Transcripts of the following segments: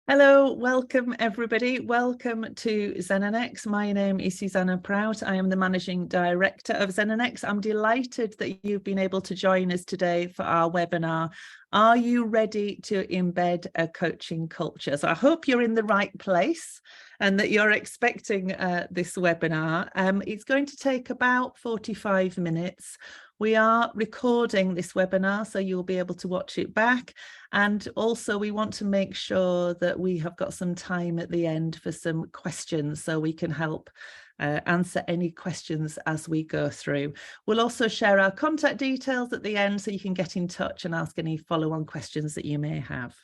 Hello, welcome everybody. Welcome to Xenonex. My name is Suzanna Prout. I am the Managing Director of Xenonex. I'm delighted that you've been able to join us today for our webinar. Are you ready to embed a coaching culture? So I hope you're in the right place and that you're expecting this webinar. It's going to take about 45 minutes. We are recording this webinar, so you'll be able to watch it back. And also we want to make sure that we have got some time at the end for some questions so we can help answer any questions as we go through. We'll also share our contact details at the end so you can get in touch and ask any follow-on questions that you may have.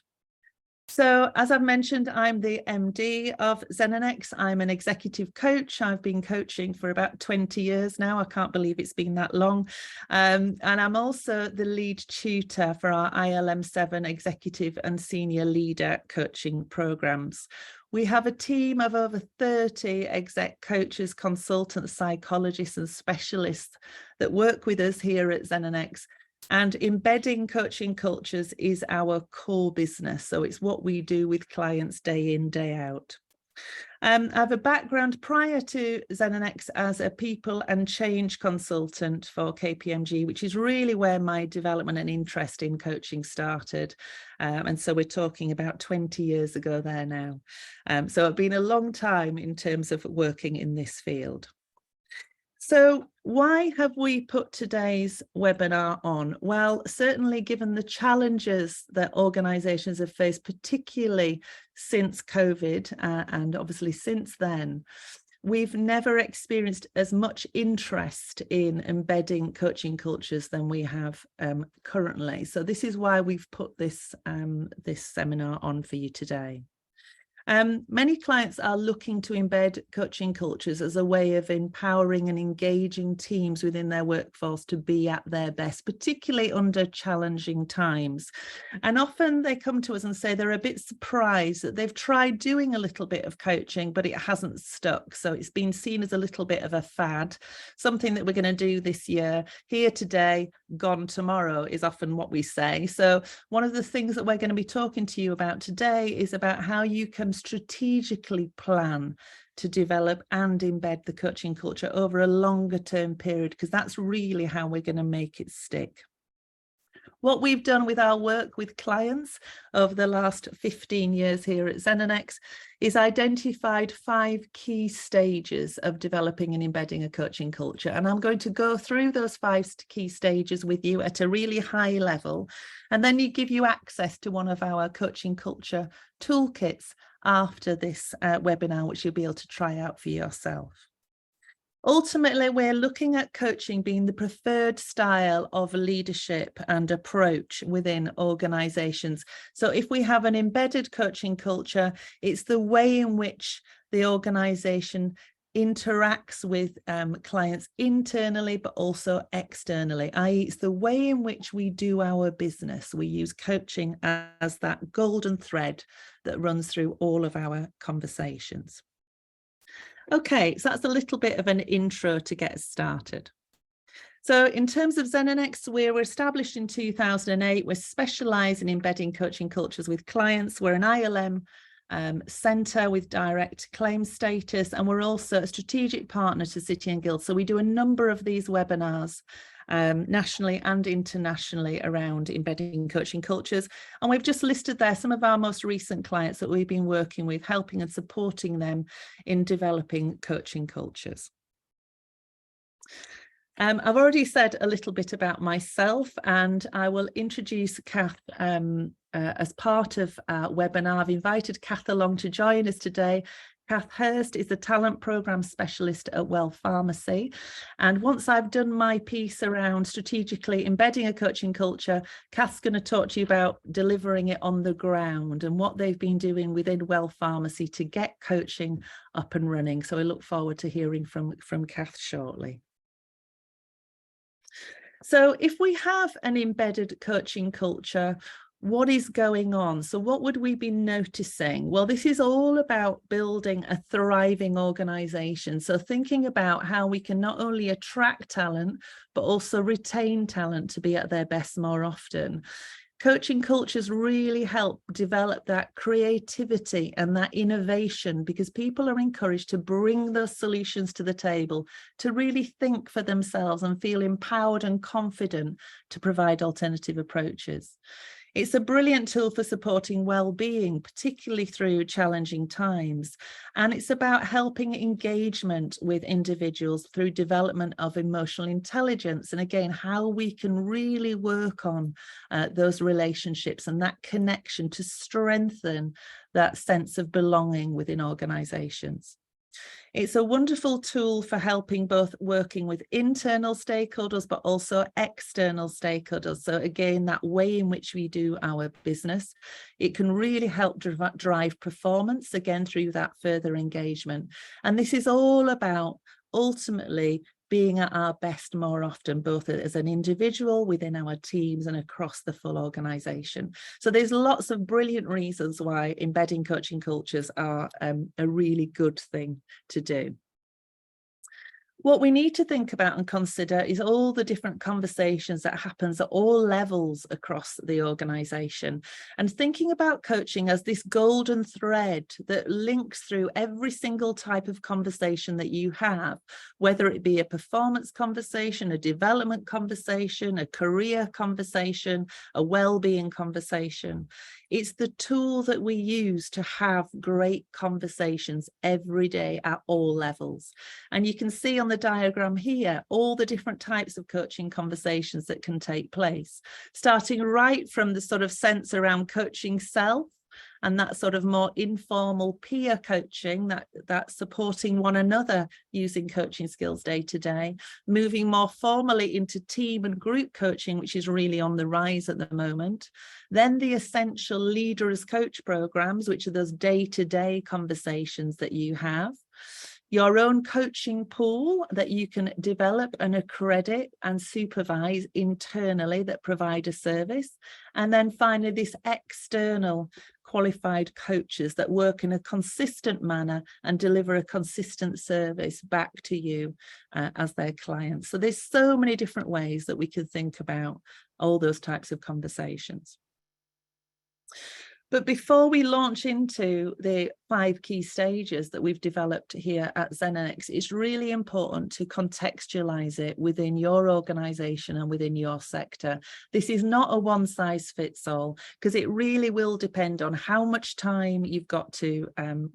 So as I've mentioned, I'm the MD of Xenonex. I'm an executive coach. I've been coaching for about 20 years now. I can't believe it's been that long. And I'm also the lead tutor for our ILM7 executive and senior leader coaching programs. We have a team of over 30 exec coaches, consultants, psychologists and specialists that work with us here at Xenonex. And embedding coaching cultures is our core business. So it's what we do with clients day in, day out. I have a background prior to Xenonex as a people and change consultant for KPMG, which is really where my development and interest in coaching started. And so we're talking about 20 years ago there now. So it's been a long time in terms of working in this field. So why have we put today's webinar on? Well, certainly given the challenges that organisations have faced, particularly since COVID and obviously since then, we've never experienced as much interest in embedding coaching cultures than we have currently. So this is why we've put this seminar on for you today. Many clients are looking to embed coaching cultures as a way of empowering and engaging teams within their workforce to be at their best, particularly under challenging times. And often they come to us and say they're a bit surprised that they've tried doing a little bit of coaching, but it hasn't stuck. So it's been seen as a little bit of a fad, something that we're going to do this year, here today, gone tomorrow is often what we say. So one of the things that we're going to be talking to you about today is about how you can strategically plan to develop and embed the coaching culture over a longer term period, because that's really how we're going to make it stick. What we've done with our work with clients over the last 15 years here at Xenonex is identified 5 key stages of developing and embedding a coaching culture. And I'm going to go through those 5 key stages with you at a really high level, and then you give you access to one of our coaching culture toolkits after this webinar, which you'll be able to try out for yourself. Ultimately, we're looking at coaching being the preferred style of leadership and approach within organizations. So if we have an embedded coaching culture, it's the way in which the organization interacts with clients internally, but also externally, i.e. it's the way in which we do our business. We use coaching as that golden thread that runs through all of our conversations. Okay, so that's a little bit of an intro to get us started. So in terms of Xenonex, we were established in 2008. We're specialised in embedding coaching cultures with clients. We're an ILM centre with direct claim status, and we're also a strategic partner to City and Guild. So we do a number of these webinars nationally and internationally around embedding coaching cultures. And we've just listed there some of our most recent clients that we've been working with, helping and supporting them in developing coaching cultures. I've already said a little bit about myself, and I will introduce Cath as part of our webinar. I've invited Cath along to join us today. Cath Hurst is the talent program specialist at Well Pharmacy. And once I've done my piece around strategically embedding a coaching culture, Cath's going to talk to you about delivering it on the ground and what they've been doing within Well Pharmacy to get coaching up and running. So I look forward to hearing from Cath shortly. So if we have an embedded coaching culture, what is going on? So what would we be noticing? Well, this is all about building a thriving organization. So thinking about how we can not only attract talent, but also retain talent to be at their best more often. Coaching cultures really help develop that creativity and that innovation, because people are encouraged to bring those solutions to the table, to really think for themselves and feel empowered and confident to provide alternative approaches. It's a brilliant tool for supporting well-being, particularly through challenging times. And it's about helping engagement with individuals through development of emotional intelligence. And again, how we can really work on those relationships and that connection to strengthen that sense of belonging within organizations. It's a wonderful tool for helping both working with internal stakeholders, but also external stakeholders. So again, that way in which we do our business, it can really help drive performance, again, through that further engagement. And this is all about ultimately being at our best more often, both as an individual, within our teams, and across the full organization. So there's lots of brilliant reasons why embedding coaching cultures are a really good thing to do. What we need to think about and consider is all the different conversations that happens at all levels across the organization, and thinking about coaching as this golden thread that links through every single type of conversation that you have, whether it be a performance conversation, a development conversation, a career conversation, a well-being conversation. It's the tool that we use to have great conversations every day at all levels. And you can see on the diagram here all the different types of coaching conversations that can take place, starting right from the sort of sense around coaching self and that sort of more informal peer coaching, that supporting one another using coaching skills day to day, moving more formally into team and group coaching, which is really on the rise at the moment. Then the essential leader as coach programs, which are those day-to-day conversations that you have. Your own coaching pool that you can develop and accredit and supervise internally that provide a service. And then finally, this external qualified coaches that work in a consistent manner and deliver a consistent service back to you as their clients. So there's so many different ways that we can think about all those types of conversations. But before we launch into the 5 key stages that we've developed here at Xenonex, it's really important to contextualize it within your organization and within your sector. This is not a one-size-fits-all, because it really will depend on how much time you've got to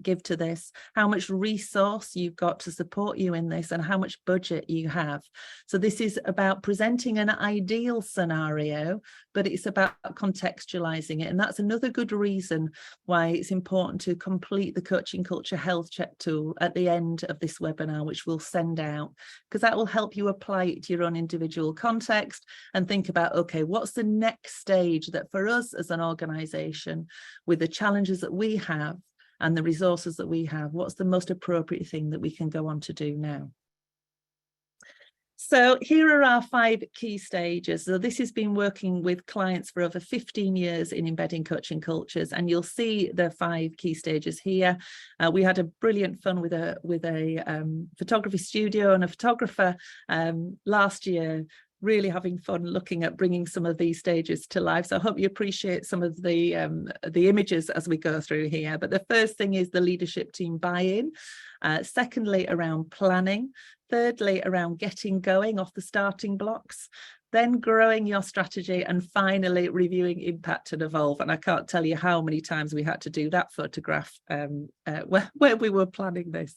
give to this, how much resource you've got to support you in this, and how much budget you have. So this is about presenting an ideal scenario, but it's about contextualizing it. And that's another good reason why it's important to complete the coaching culture health check tool at the end of this webinar, which we'll send out, because that will help you apply it to your own individual context and think about, okay, what's the next stage that for us as an organization, with the challenges that we have and the resources that we have, what's the most appropriate thing that we can go on to do now? So here are our 5 key stages. So this has been working with clients for over 15 years in embedding coaching cultures, and you'll see the 5 key stages here. We had a brilliant fun with a photography studio and a photographer last year, really having fun looking at bringing some of these stages to life. So I hope you appreciate some of the images as we go through here. But the first thing is the leadership team buy-in. Secondly, around planning. Thirdly, around getting going off the starting blocks. Then growing your strategy, and finally reviewing impact and evolve. And I can't tell you how many times we had to do that photograph where we were planning this.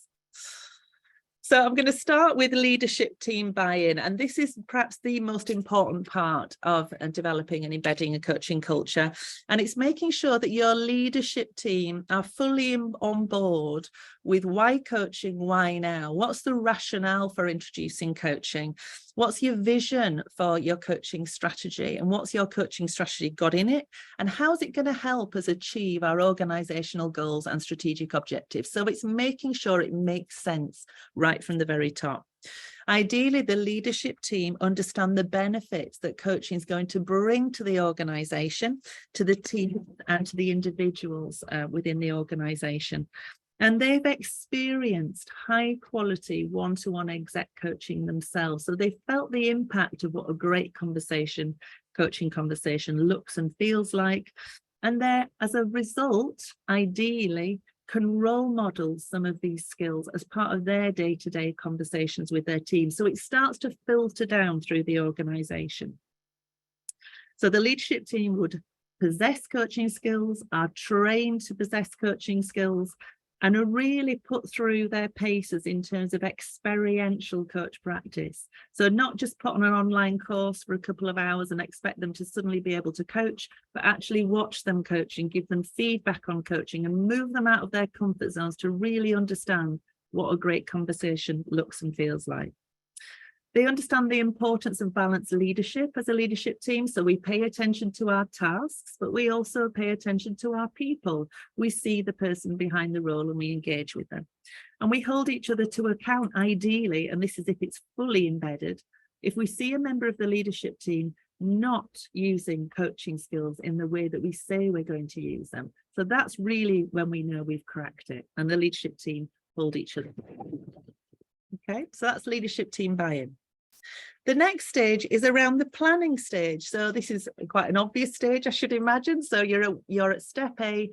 So I'm going to start with leadership team buy-in, and this is perhaps the most important part of developing and embedding a coaching culture, and it's making sure that your leadership team are fully on board with why coaching, why now? What's the rationale for introducing coaching? What's your vision for your coaching strategy, and what's your coaching strategy got in it? And how's it going to help us achieve our organizational goals and strategic objectives? So it's making sure it makes sense right from the very top. Ideally, the leadership team understand the benefits that coaching is going to bring to the organization, to the team, and to the individuals within the organization. And they've experienced high quality one-to-one exec coaching themselves. So they felt the impact of what a great conversation coaching conversation looks and feels like. And there, as a result, ideally, can role model some of these skills as part of their day-to-day conversations with their team. So it starts to filter down through the organization. So the leadership team would possess coaching skills, are trained to possess coaching skills, and are really put through their paces in terms of experiential coach practice. So not just put on an online course for a couple of hours and expect them to suddenly be able to coach, but actually watch them coaching, give them feedback on coaching, and move them out of their comfort zones to really understand what a great conversation looks and feels like. They understand the importance of balanced leadership as a leadership team. So we pay attention to our tasks, but we also pay attention to our people. We see the person behind the role and we engage with them. And we hold each other to account, ideally, and this is if it's fully embedded, if we see a member of the leadership team not using coaching skills in the way that we say we're going to use them. So that's really when we know we've cracked it, and the leadership team hold each other. Okay, so that's leadership team buy-in. The next stage is around the planning stage. So this is quite an obvious stage, I should imagine. So you're at step A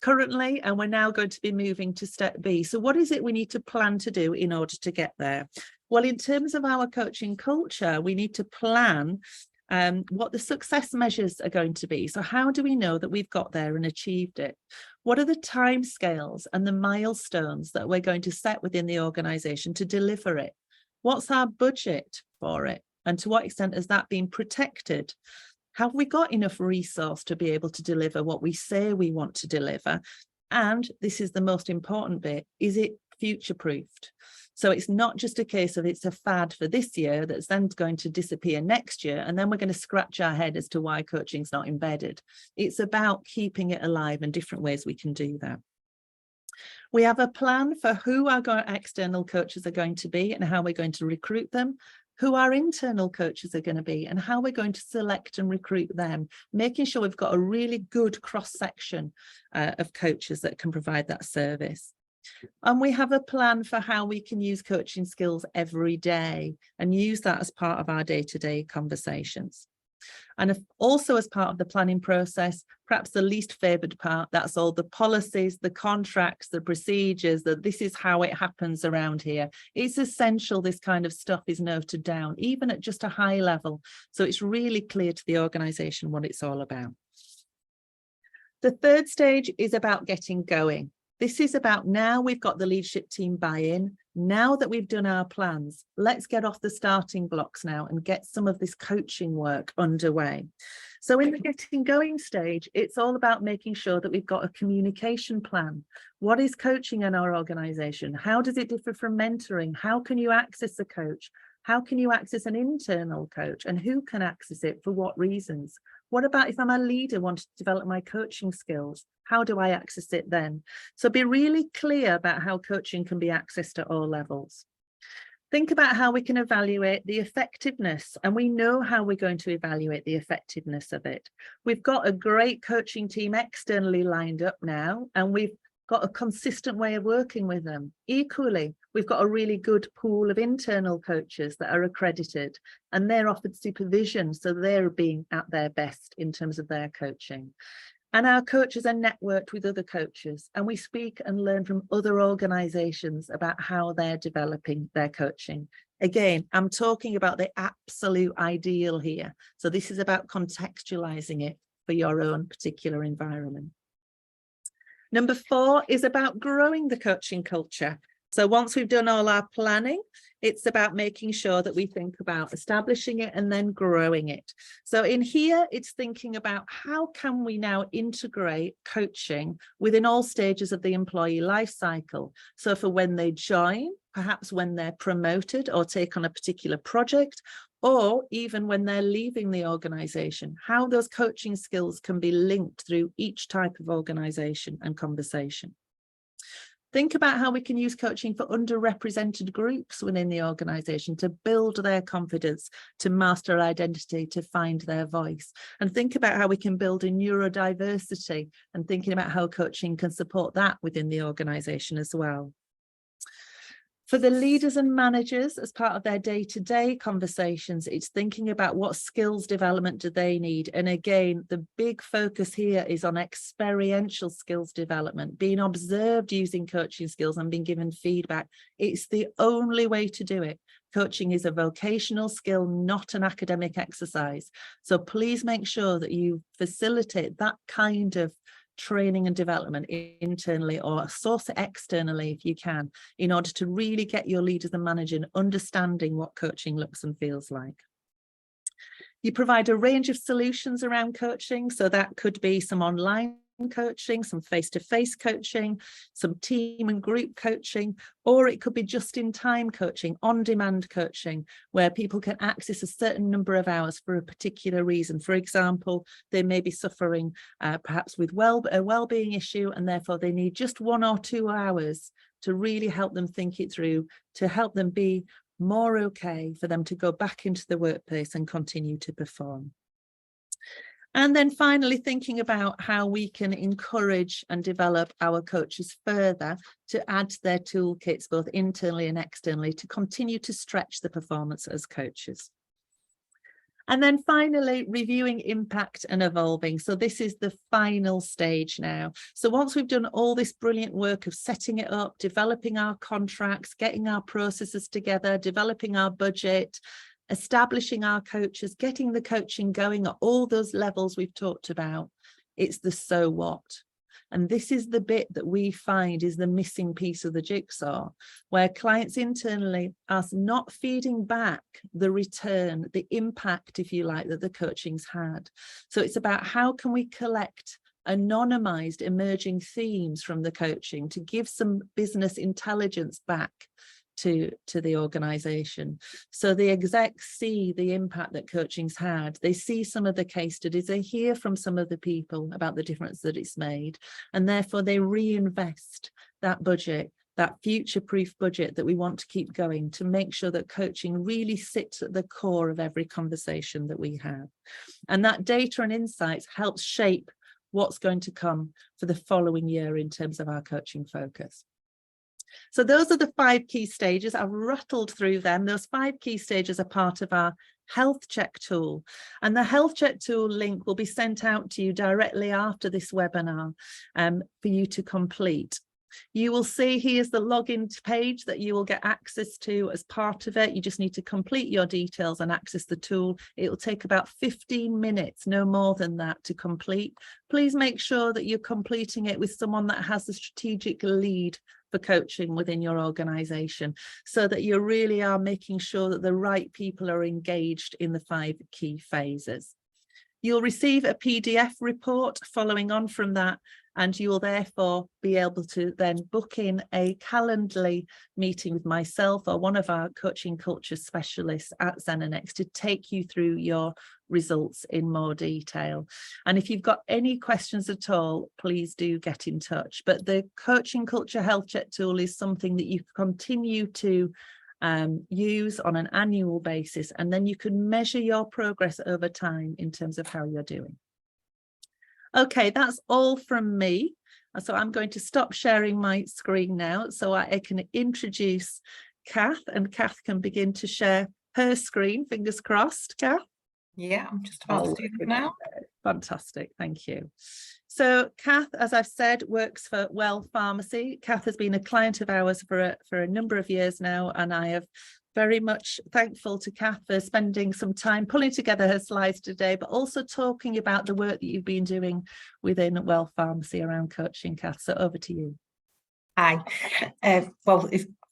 currently, and we're now going to be moving to step B. So what is it we need to plan to do in order to get there? Well, in terms of our coaching culture, we need to plan what the success measures are going to be. So how do we know that we've got there and achieved it? What are the timescales and the milestones that we're going to set within the organisation to deliver it? What's our budget for it? And to what extent has that been protected? Have we got enough resource to be able to deliver what we say we want to deliver? And this is the most important bit, is it future-proofed? So it's not just a case of it's a fad for this year that's then going to disappear next year, and then we're going to scratch our head as to why coaching's not embedded. It's about keeping it alive and different ways we can do that. We have a plan for who our external coaches are going to be and how we're going to recruit them, who our internal coaches are going to be and how we're going to select and recruit them, making sure we've got a really good cross-section of coaches that can provide that service. And we have a plan for how we can use coaching skills every day and use that as part of our day-to-day conversations. And also as part of the planning process, perhaps the least favoured part, that's all the policies, the contracts, the procedures, that this is how it happens around here. It's essential this kind of stuff is noted down, even at just a high level. So it's really clear to the organisation what it's all about. The third stage is about getting going. This is about now we've got the leadership team buy-in. Now that we've done our plans, let's get off the starting blocks now and get some of this coaching work underway. So in the getting going stage, it's all about making sure that we've got a communication plan. What is coaching in our organisation? How does it differ from mentoring? How can you access a coach? How can you access an internal coach, and who can access it for what reasons? What about if I'm a leader wanting to develop my coaching skills? How do I access it then? So be really clear about how coaching can be accessed at all levels. Think about how we can evaluate the effectiveness, and we know how we're going to evaluate the effectiveness of it. We've got a great coaching team externally lined up now, and we've got a consistent way of working with them. Equally, we've got a really good pool of internal coaches that are accredited, and they're offered supervision, so they're being at their best in terms of their coaching. And our coaches are networked with other coaches, and we speak and learn from other organisations about how they're developing their coaching. Again, I'm talking about the absolute ideal here. So this is about contextualising it for your own particular environment. Number 4 is about growing the coaching culture. So once we've done all our planning, it's about making sure that we think about establishing it and then growing it. So in here, it's thinking about how can we now integrate coaching within all stages of the employee life cycle. So for when they join, perhaps when they're promoted or take on a particular project, or even when they're leaving the organisation, how those coaching skills can be linked through each type of organisation and conversation. Think about how we can use coaching for underrepresented groups within the organisation to build their confidence, to master identity, to find their voice. And think about how we can build in neurodiversity and thinking about how coaching can support that within the organisation as well. For the leaders and managers, as part of their day-to-day conversations, it's thinking about what skills development do they need. And again, the big focus here is on experiential skills development, being observed using coaching skills and being given feedback. It's the only way to do it. Coaching is a vocational skill, not an academic exercise. So please make sure that you facilitate that kind of training and development internally, or source it externally if you can, in order to really get your leaders and managers understanding what coaching looks and feels like. You provide a range of solutions around coaching, so that could be some online coaching, some face-to-face coaching, some team and group coaching, or it could be just-in-time coaching, on-demand coaching, where people can access a certain number of hours for a particular reason. For example, they may be suffering perhaps with a well-being issue, and therefore they need just 1 or 2 hours to really help them think it through, to help them be more okay, for them to go back into the workplace and continue to perform. And then finally, thinking about how we can encourage and develop our coaches further to add to their toolkits, both internally and externally, to continue to stretch the performance as coaches. And then finally, reviewing impact and evolving. So this is the final stage now. So once we've done all this brilliant work of setting it up, developing our contracts, getting our processes together, developing our budget, establishing our coaches, getting the coaching going at all those levels we've talked about, it's the so what. And this is the bit that we find is the missing piece of the jigsaw, where clients internally are not feeding back the return, the impact, if you like, that the coaching's had. So it's about how can we collect anonymized emerging themes from the coaching to give some business intelligence back to the organization. So the execs see the impact that coaching's had. They see some of the case studies. They hear from some of the people about the difference that it's made. And therefore they reinvest that budget, that future-proof budget that we want to keep going, to make sure that coaching really sits at the core of every conversation that we have. And that data and insights helps shape what's going to come for the following year in terms of our coaching focus. So those are the 5 key stages. I've rattled through them. Those 5 key stages are part of our health check tool, and the health check tool link will be sent out to you directly after this webinar for you to complete. You will see here's the login page that you will get access to as part of it. You just need to complete your details and access the tool. It will take about 15 minutes, no more than that, to complete. Please make sure that you're completing it with someone that has the strategic lead for coaching within your organization, so that you really are making sure that the right people are engaged in the 5 key phases. You'll receive a PDF report following on from that, and you will therefore be able to then book in a Calendly meeting with myself or one of our coaching culture specialists at Xenonex to take you through your results in more detail. And if you've got any questions at all, please do get in touch. But the coaching culture health check tool is something that you continue to use on an annual basis, and then you can measure your progress over time in terms of how you're doing. Okay, that's all from me. So I'm going to stop sharing my screen now so I can introduce Cath, and Cath can begin to share her screen. Fingers crossed, Cath. Yeah, I'm just about to do that now. Fantastic, thank you. So Cath, as I've said, works for Well Pharmacy. Cath has been a client of ours for a number of years now, and I have very much thankful to Cath for spending some time pulling together her slides today, but also talking about the work that you've been doing within Well Pharmacy around coaching. Cath, so over to you. Hi.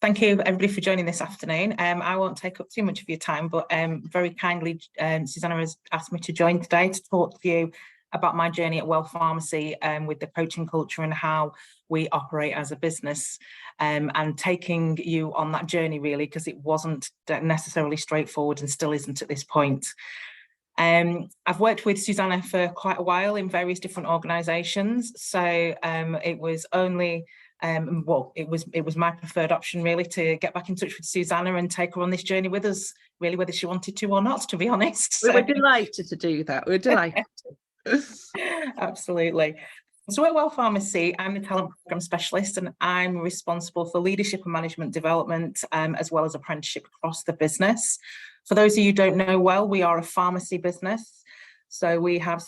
Thank you everybody for joining this afternoon. I won't take up too much of your time, but very kindly Suzanna has asked me to join today to talk to you about my journey at Well Pharmacy with the coaching culture and how we operate as a business, and taking you on that journey really, because it wasn't necessarily straightforward and still isn't at this point. I've worked with Suzanna for quite a while in various different organisations, so it was only it was my preferred option really to get back in touch with Suzanna and take her on this journey with us, really, whether she wanted to or not, to be honest. So. We're delighted to do that. We're delighted. Absolutely. So at Well Pharmacy, I'm the talent program specialist, and I'm responsible for leadership and management development, as well as apprenticeship across the business. For those of you who don't know Well, we are a pharmacy business. So we have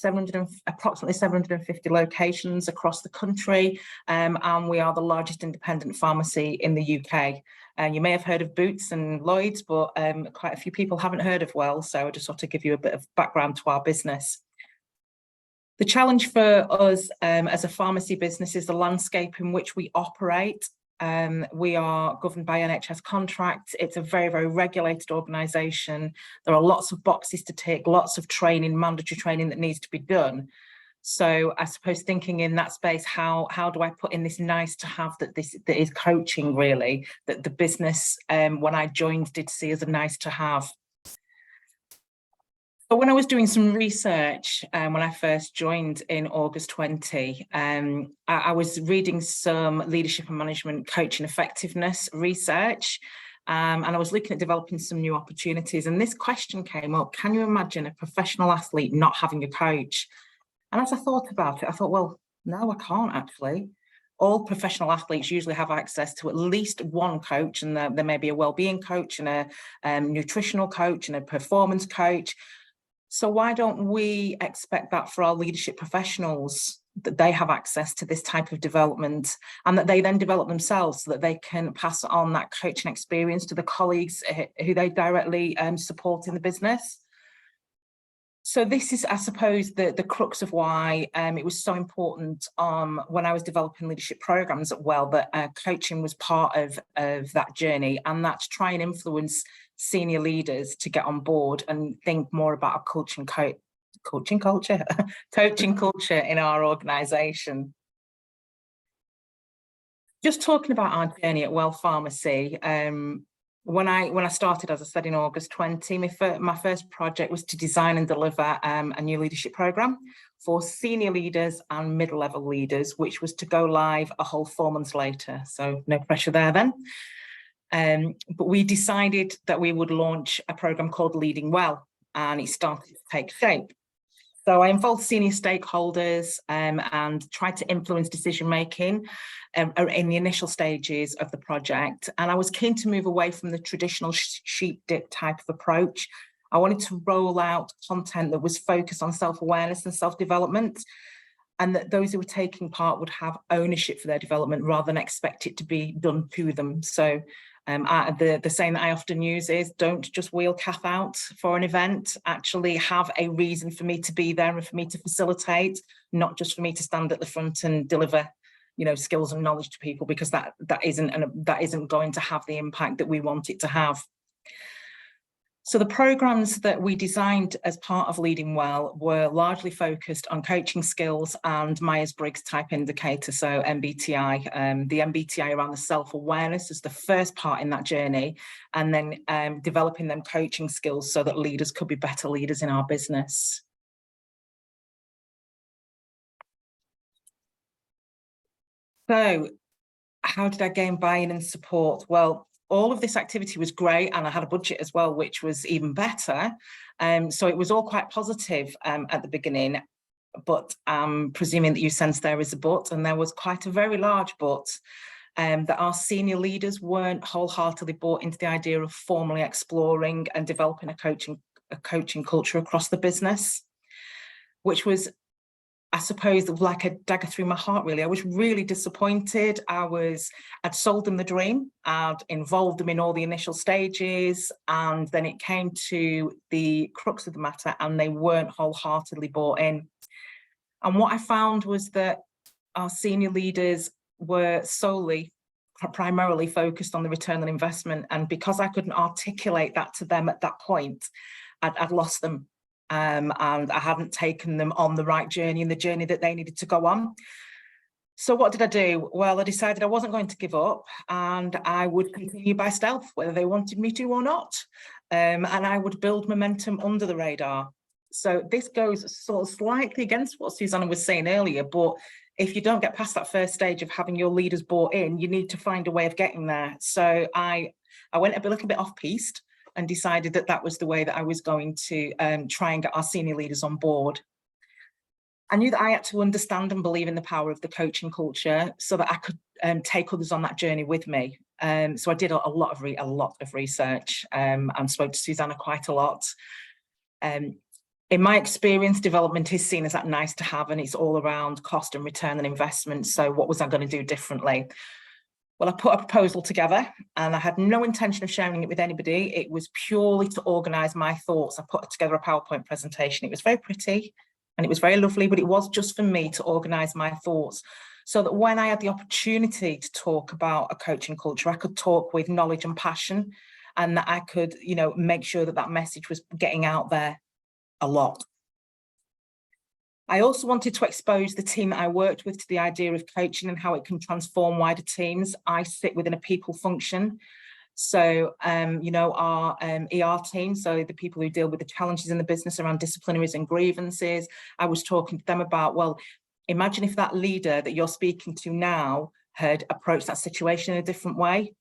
approximately 750 locations across the country, and we are the largest independent pharmacy in the UK. And you may have heard of Boots and Lloyds, but quite a few people haven't heard of Well. So I just want to give you a bit of background to our business. The challenge for us as a pharmacy business is the landscape in which we operate. We are governed by NHS contracts. It's a very, very regulated organisation. There are lots of boxes to tick, lots of training, mandatory training that needs to be done. So I suppose thinking in that space, how do I put in this nice to have that is coaching, really, that the business when I joined did see as a nice to have. But when I was doing some research, when I first joined in August 20, I was reading some leadership and management coaching effectiveness research, and I was looking at developing some new opportunities. And this question came up: can you imagine a professional athlete not having a coach? And as I thought about it, I thought, well, no, I can't actually. All professional athletes usually have access to at least one coach, and there may be a well-being coach and a nutritional coach and a performance coach. So why don't we expect that for our leadership professionals, that they have access to this type of development and that they then develop themselves so that they can pass on that coaching experience to the colleagues who they directly support in the business? So this is, I suppose, the crux of why it was so important when I was developing leadership programs at Well, that coaching was part of that journey, and that to try and influence senior leaders to get on board and think more about a coaching culture in our organisation. Just talking about our journey at Well Pharmacy, when I started, as I said, in August 20, my first project was to design and deliver a new leadership programme for senior leaders and mid-level leaders, which was to go live a whole 4 months later. So no pressure there then. But we decided that we would launch a programme called Leading Well, and it started to take shape. So I involved senior stakeholders and tried to influence decision-making in the initial stages of the project. And I was keen to move away from the traditional sheep dip type of approach. I wanted to roll out content that was focused on self-awareness and self-development, and that those who were taking part would have ownership for their development rather than expect it to be done to them. So the saying that I often use is, don't just wheel Cath out for an event, actually have a reason for me to be there and for me to facilitate, not just for me to stand at the front and deliver, skills and knowledge to people, because that isn't going to have the impact that we want it to have. So the programs that we designed as part of Leading Well were largely focused on coaching skills and Myers-Briggs type indicator, so MBTI. The MBTI around the self-awareness is the first part in that journey, and then developing them coaching skills so that leaders could be better leaders in our business. So how did I gain buy-in and support? Well, all of this activity was great, and I had a budget as well, which was even better. So it was all quite positive at the beginning, but I'm presuming that you sense there is a but, and there was quite a very large but, that our senior leaders weren't wholeheartedly bought into the idea of formally exploring and developing a coaching culture across the business, which was, I suppose, like a dagger through my heart, really. I was really disappointed. I'd sold them the dream, I'd involved them in all the initial stages, and then it came to the crux of the matter and they weren't wholeheartedly bought in. And what I found was that our senior leaders were primarily focused on the return on investment. And because I couldn't articulate that to them at that point, I'd lost them. And I hadn't taken them on the right journey and the journey that they needed to go on. So what did I do? Well, I decided I wasn't going to give up, and I would continue by stealth, whether they wanted me to or not. And I would build momentum under the radar. So this goes sort of slightly against what Suzanna was saying earlier, but if you don't get past that first stage of having your leaders bought in, you need to find a way of getting there. So I went a little bit off-piste and decided that that was the way that I was going to try and get our senior leaders on board. I knew that I had to understand and believe in the power of the coaching culture so that I could take others on that journey with me. So I did a lot of research and spoke to Suzanna quite a lot. In my experience, development is seen as that nice to have, and it's all around cost and return and investment. So what was I going to do differently? Well, I put a proposal together and I had no intention of sharing it with anybody. It was purely to organise my thoughts. I put together a PowerPoint presentation. It was very pretty and it was very lovely, but it was just for me to organise my thoughts so that when I had the opportunity to talk about a coaching culture, I could talk with knowledge and passion, and that I could, make sure that that message was getting out there a lot. I also wanted to expose the team that I worked with to the idea of coaching and how it can transform wider teams. I sit within a people function. So, our ER team, so the people who deal with the challenges in the business around disciplinaries and grievances, I was talking to them about, well, imagine if that leader that you're speaking to now had approached that situation in a different way,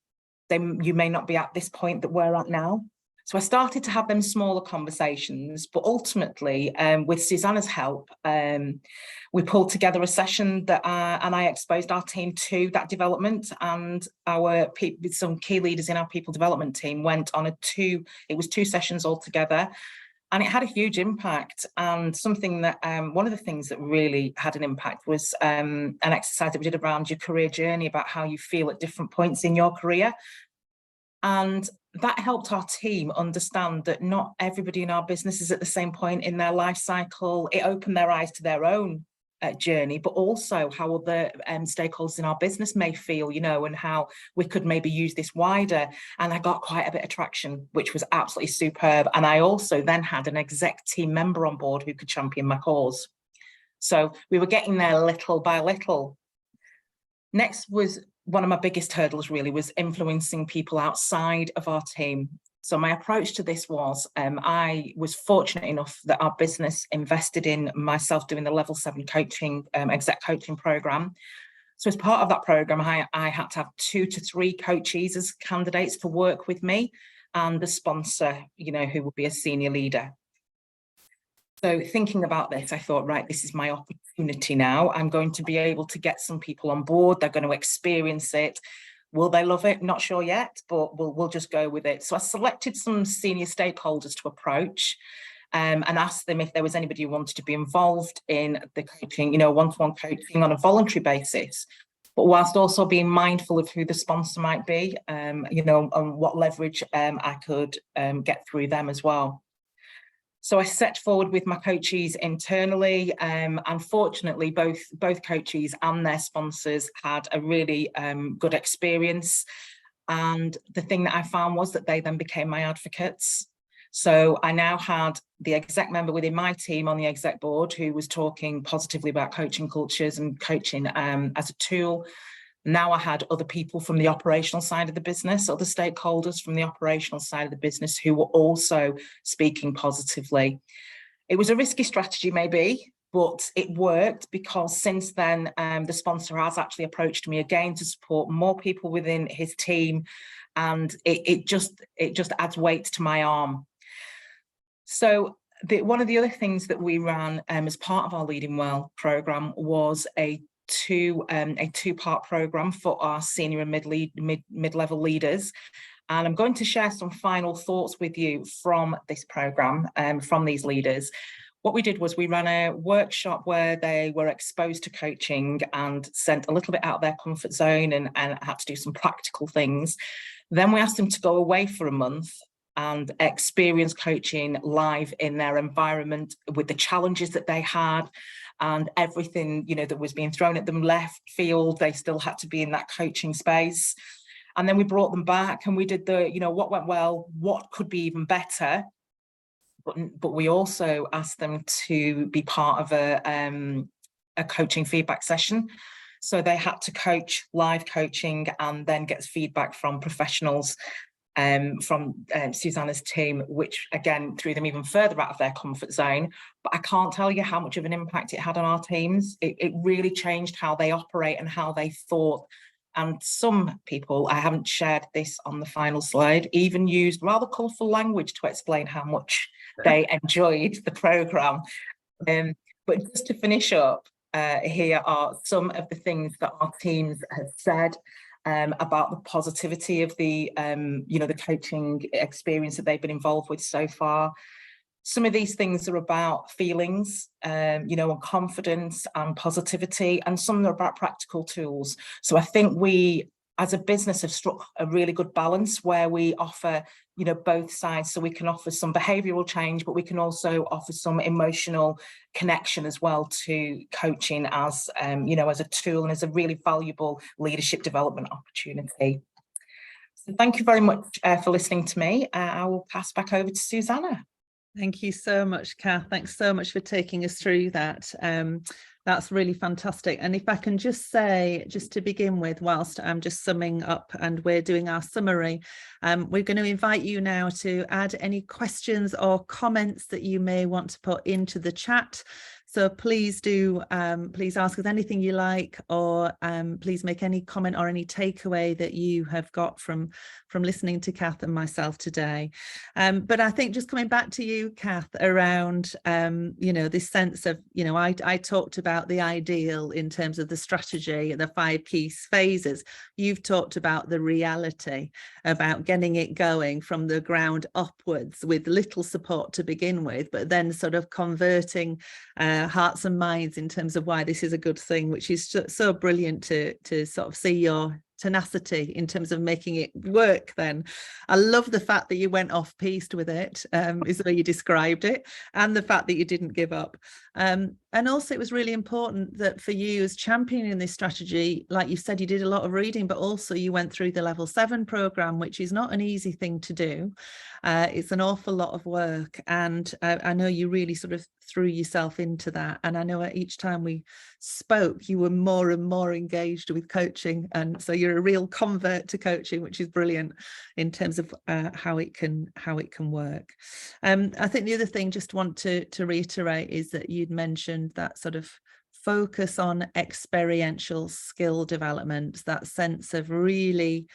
then you may not be at this point that we're at now. So I started to have them smaller conversations, but ultimately, with Suzanna's help, we pulled together a session that and I exposed our team to that development, and some key leaders in our people development team went on it was 2 sessions altogether, and it had a huge impact. And something that one of the things that really had an impact was an exercise that we did around your career journey, about how you feel at different points in your career. And that helped our team understand that not everybody in our business is at the same point in their life cycle. It opened their eyes to their own journey, but also how other stakeholders in our business may feel, and how we could maybe use this wider. And I got quite a bit of traction, which was absolutely superb. And I also then had an exec team member on board who could champion my cause. So we were getting there little by little. Next was one of my biggest hurdles, really, was influencing people outside of our team. So my approach to this was, I was fortunate enough that our business invested in myself doing the level 7 coaching, exec coaching program. So as part of that program, I had to have 2 to 3 coaches as candidates to work with me, and the sponsor, who would be a senior leader. So thinking about this, I thought, right, this is my opportunity now. I'm going to be able to get some people on board. They're going to experience it. Will they love it? Not sure yet, but we'll just go with it. So I selected some senior stakeholders to approach and asked them if there was anybody who wanted to be involved in the coaching, one-to-one coaching on a voluntary basis, but whilst also being mindful of who the sponsor might be, and what leverage I could get through them as well. So I set forward with my coaches internally. Unfortunately, both coaches and their sponsors had a really good experience. And the thing that I found was that they then became my advocates. So I now had the exec member within my team on the exec board who was talking positively about coaching cultures and coaching as a tool. Now I had other people from the operational side of the business, other stakeholders from the operational side of the business who were also speaking positively. It was a risky strategy maybe, but it worked, because since then the sponsor has actually approached me again to support more people within his team, and it just adds weight to my arm. So one of the other things that we ran as part of our Leading Well programme was a two-part program for our senior and mid-level leaders. And I'm going to share some final thoughts with you from this program, from these leaders. What we did was we ran a workshop where they were exposed to coaching and sent a little bit out of their comfort zone and had to do some practical things. Then we asked them to go away for a month and experience coaching live in their environment with the challenges that they had and everything, that was being thrown at them left field. They still had to be in that coaching space. And then we brought them back and we did what went well, what could be even better. But we also asked them to be part of a coaching feedback session. So they had to coach live coaching and then get feedback from professionals from Suzanna's team, which again threw them even further out of their comfort zone. But I can't tell you how much of an impact it had on our teams. It really changed how they operate and how they thought. And some people, I haven't shared this on the final slide, even used rather colourful language to explain how much they enjoyed the programme. But just to finish up, here are some of the things that our teams have said about the positivity of the, the coaching experience that they've been involved with so far. Some of these things are about feelings, and confidence and positivity, and some are about practical tools. So I think we, as a business, have struck a really good balance where we offer, both sides. So we can offer some behavioural change, but we can also offer some emotional connection as well to coaching as, as a tool and as a really valuable leadership development opportunity. So thank you very much for listening to me. I will pass back over to Suzanna. Thank you so much, Cath. Thanks so much for taking us through that. That's really fantastic. And if I can just say, just to begin with, whilst I'm just summing up and we're doing our summary, we're going to invite you now to add any questions or comments that you may want to put into the chat. So please do, please ask us anything you like, or please make any comment or any takeaway that you have got from listening to Cath and myself today. But I think just coming back to you, Cath, around, this sense of, I talked about the ideal in terms of the strategy, the 5 key phases. You've talked about the reality, about getting it going from the ground upwards with little support to begin with, but then sort of converting hearts and minds in terms of why this is a good thing, which is so brilliant to sort of see your tenacity in terms of making it work. Then I love the fact that you went off piste with it, is the way you described it, and the fact that you didn't give up. And also it was really important that for you, as championing this strategy, like you said, you did a lot of reading, but also you went through the level 7 program, which is not an easy thing to do. It's an awful lot of work, and I know you really sort of threw yourself into that. And I know each time we spoke, you were more and more engaged with coaching, and so you're a real convert to coaching, which is brilliant in terms of how it can work. I think the other thing just want to reiterate is that you'd mentioned that sort of focus on experiential skill development, that sense of really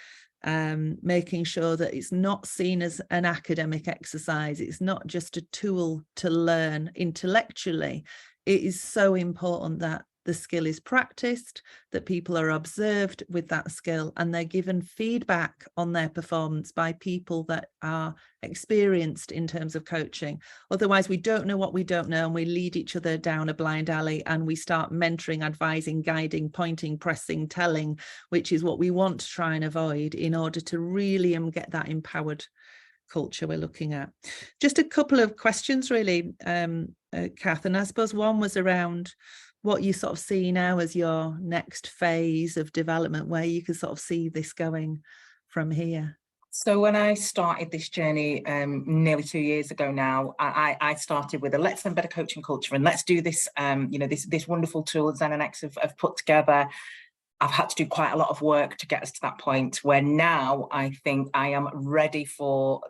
making sure that it's not seen as an academic exercise. It's not just a tool to learn intellectually. It is so important that the skill is practiced, that people are observed with that skill, and they're given feedback on their performance by people that are experienced in terms of coaching. Otherwise, we don't know what we don't know, and we lead each other down a blind alley, and we start mentoring, advising, guiding, pointing, pressing, telling, which is what we want to try and avoid in order to really get that empowered culture we're looking at. Just a couple of questions really, Cath, and I suppose one was around what you sort of see now as your next phase of development, where you can sort of see this going from here. So when I started this journey nearly 2 years ago now, I started with let's embed a coaching culture, and let's do this, this wonderful tool that Xenonex have put together. I've had to do quite a lot of work to get us to that point where now I think I am ready to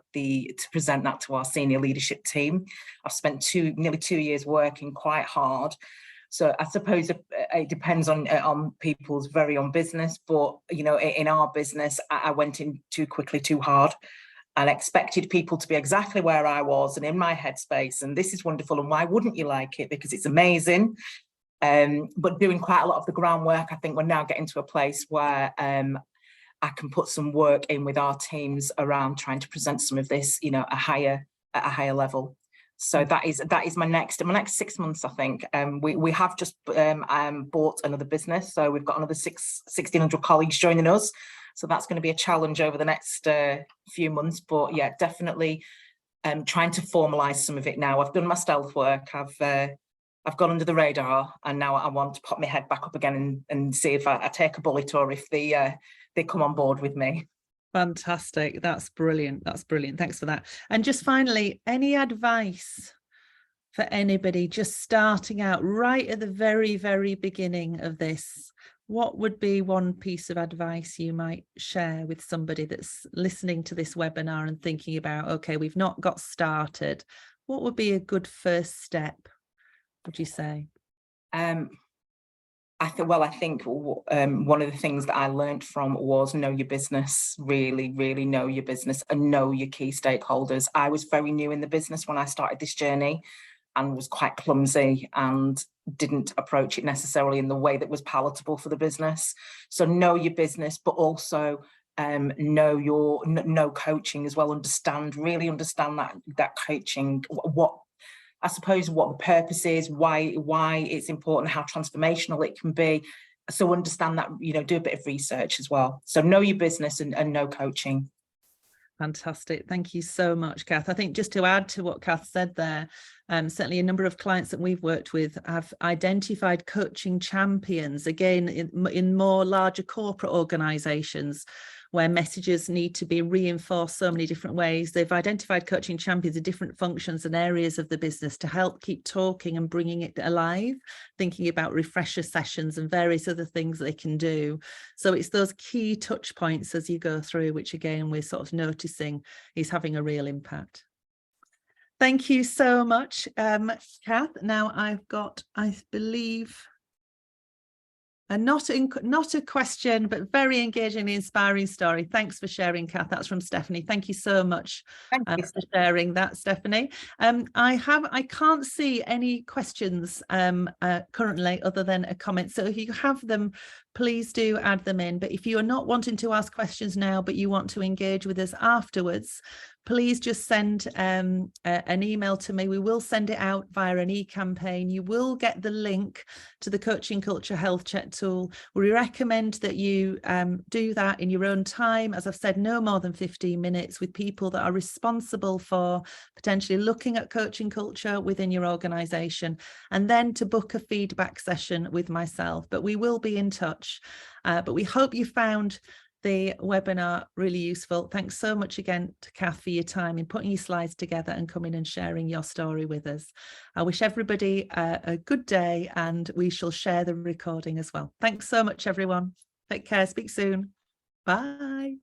present that to our senior leadership team. I've spent nearly 2 years working quite hard. So I suppose it depends on people's very own business, but in our business, I went in too quickly, too hard, and expected people to be exactly where I was and in my headspace. And this is wonderful, and why wouldn't you like it? Because it's amazing. But doing quite a lot of the groundwork, I think we're now getting to a place where I can put some work in with our teams around trying to present some of this, at a higher level. So that is my next 6 months, I think. We have just bought another business, so we've got another 1,600 colleagues joining us. So that's going to be a challenge over the next few months. But yeah, definitely trying to formalise some of it now. I've done my stealth work. I've gone under the radar, and now I want to pop my head back up again and see if I take a bullet or if they come on board with me. Fantastic. That's brilliant. That's brilliant. Thanks for that. And just finally, any advice for anybody just starting out right at the very, very beginning of this? What would be one piece of advice you might share with somebody that's listening to this webinar and thinking about, okay, we've not got started. What would be a good first step, would you say? I think one of the things that I learned from was know your business, really, really know your business and know your key stakeholders. I was very new in the business when I started this journey. and was quite clumsy and didn't approach it necessarily in the way that was palatable for the business. So know your business, but also know coaching as well. Really understand that coaching, what I suppose what the purpose is, why it's important, how transformational it can be. So understand that, do a bit of research as well. So know your business and know coaching. Fantastic. Thank you so much, Cath. I think just to add to what Cath said there, certainly a number of clients that we've worked with have identified coaching champions, again, in more larger corporate organizations where messages need to be reinforced so many different ways. They've identified coaching champions in different functions and areas of the business to help keep talking and bringing it alive, thinking about refresher sessions and various other things they can do. So it's those key touch points as you go through, which again, we're sort of noticing is having a real impact. Thank you so much, Cath. Now I've got, I believe, not a question, but very engaging and inspiring story. Thanks for sharing, Cath. That's from Stephanie. Thank you so much for sharing that, Stephanie. I can't see any questions currently other than a comment. So if you have them, please do add them in. But if you are not wanting to ask questions now, but you want to engage with us afterwards, please just send an email to me. We will send it out via an e-campaign. You will get the link to the Coaching Culture Health Check tool. We recommend that you do that in your own time. As I've said, no more than 15 minutes with people that are responsible for potentially looking at coaching culture within your organisation, and then to book a feedback session with myself. But we will be in touch. But we hope you found the webinar really useful. Thanks so much again to Cath for your time in putting your slides together and coming and sharing your story with us. I wish everybody a good day, and we shall share the recording as well. Thanks so much, everyone. Take care. Speak soon. Bye.